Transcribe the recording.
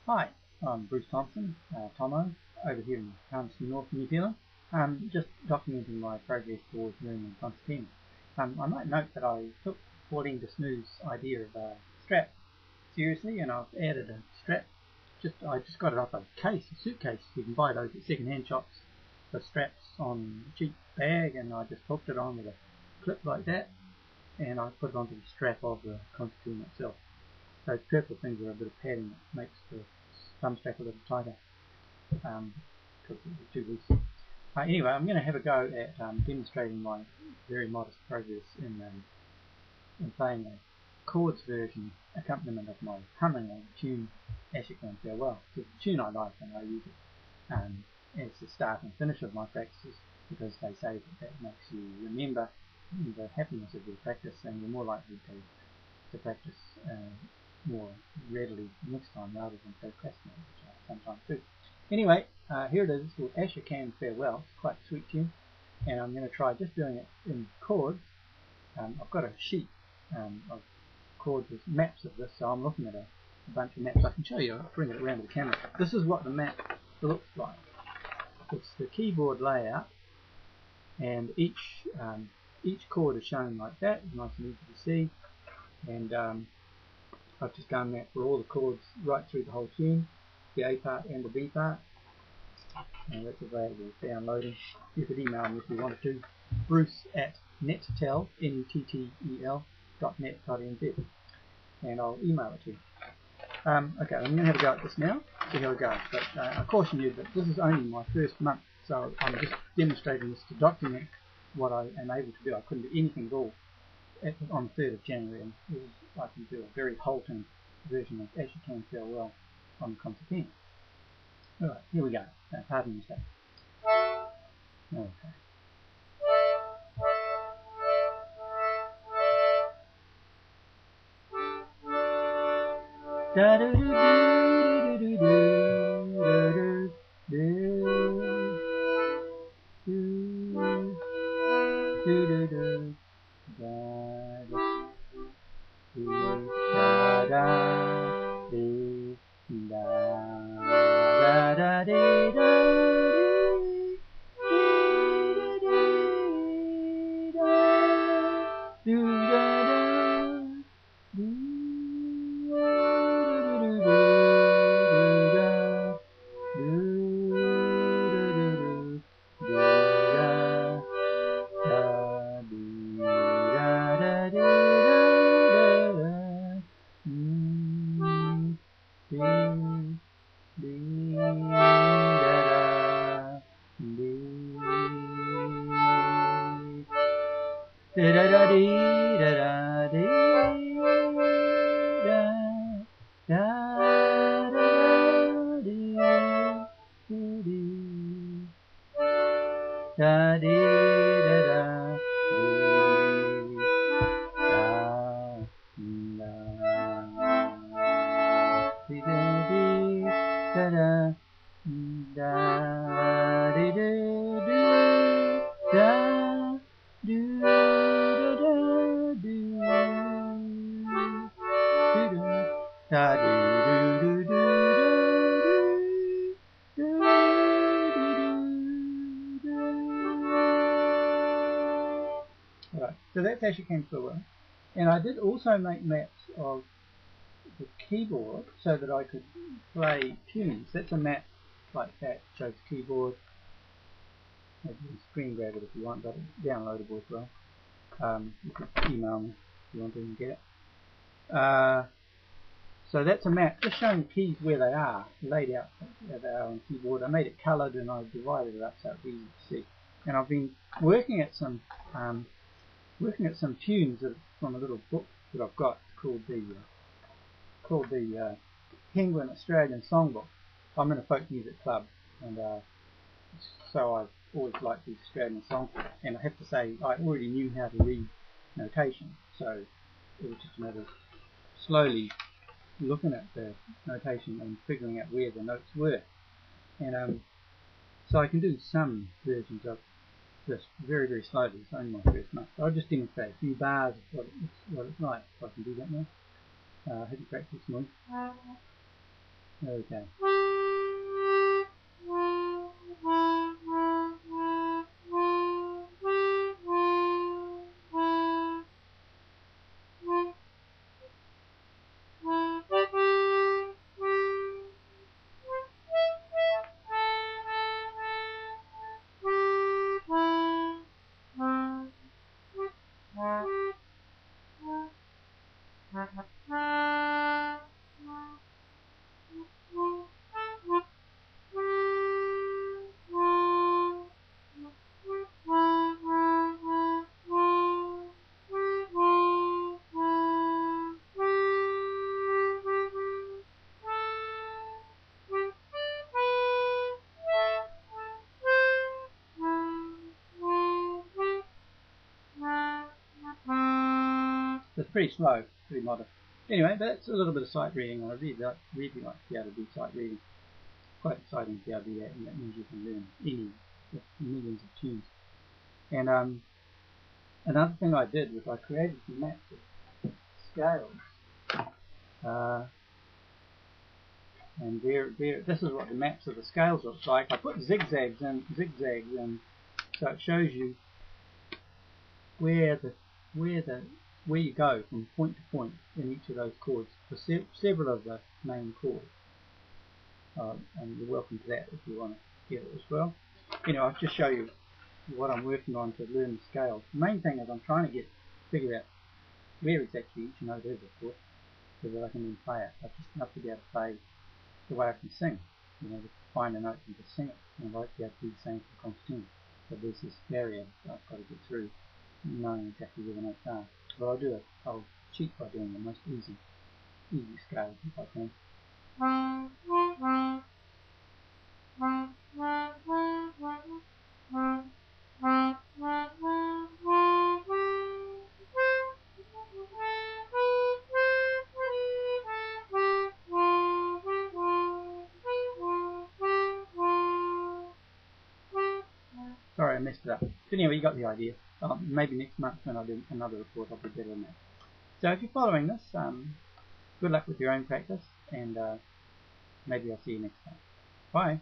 Hi, I'm Bruce Thomson, Tomo, over here in Palmerston North, New Zealand. Just documenting my progress towards learning Concertina. I might note that I took Pauline de Snoo's idea of a strap seriously, and I've added a strap. I just got it off a suitcase. You can buy those at second-hand shops. The straps on a cheap bag, and I just hooked it on with a clip like that, and I put it onto the strap of the Concertina itself. Those purple things are a bit of padding that makes the thumb strap a little tighter because it's too loose. Anyway, I'm going to have a go at demonstrating my very modest progress in playing a chords version accompaniment of my humming tune, As You Can Farewell. It's a tune I like, and I use it as the start and finish of my practices because they say that makes you remember the happiness of your practice, and you're more likely to practice more readily next time rather than procrastinate, which I sometimes do. Anyway, here it is. It's called As You Can Farewell. It's quite a sweet tune, and I'm going to try just doing it in chords. I've got a sheet of chords with maps of this, so I'm looking at a bunch of maps. I can show you. I'll bring it around to the camera. This is what the map looks like. It's the keyboard layout, and each chord is shown like that. It's nice and easy to see, and I've just done that for all the chords right through the whole tune, the A part and the B part, and that's available for downloading. You could email me if you wanted to, bruce@nettel, nettel.net.nz, and I'll email it to you. Okay, I'm going to have a go at this now, see how it goes, but I caution you that this is only my first month, so I'm just demonstrating this to document what I am able to do. I couldn't do anything at all on the 3rd of January, and I can do a very halting version of As You Can Farewell on the Concertina. Alright, here we go. Pardon the mistake. Okay. Da do do do do do do do do Alright, so that's As You Can Farewell. And I did also make maps of the keyboard so that I could play tunes. That's a map like that, shows the keyboard. You can screen grab it if you want, but it's downloadable as well. You can email me if you want to get it. So that's a map just showing the keys where they are, laid out where they are on the keyboard. I made it coloured and I divided it up so it's easy to see. And I've been working at some tunes from a little book that I've got called the Penguin Australian Songbook. I'm in a folk music club, and so I've always liked the Australian songs. And I have to say, I already knew how to read notation, so it was just a matter of slowly looking at the notation and figuring out where the notes were. And so I can do some versions of this very, very slowly. It's only my first month. I'll just demonstrate a few bars of what it's like. If I can do that now. I haven't practiced more. Okay. It's pretty slow, pretty modest. Anyway, that's a little bit of sight reading. I really like to be able to do sight reading. Quite exciting to be able to do that, and that means you can learn just millions of tunes. And another thing I did was I created some maps of scales. And this is what the maps of the scales look like. I put zigzags in, so it shows you where you go from point to point in each of those chords for several of the main chords. And you're welcome to that if you want to get it as well. Anyway, I'll just show you what I'm working on to learn the scales. The main thing is I'm trying to figure out where exactly each note is, of course, so that I can then play it. I just have to be able to play the way I can sing. Just find a note and just sing it. And I'd like to be able to do the same for Concertina. So there's this barrier that I've got to get through, knowing exactly where the notes are. But I'll cheat by doing the most easy scale if I can. Sorry, I messed it up. But anyway, you got the idea. Maybe next month when I do another report, I'll be better than that. So if you're following this, good luck with your own practice, and maybe I'll see you next time. Bye.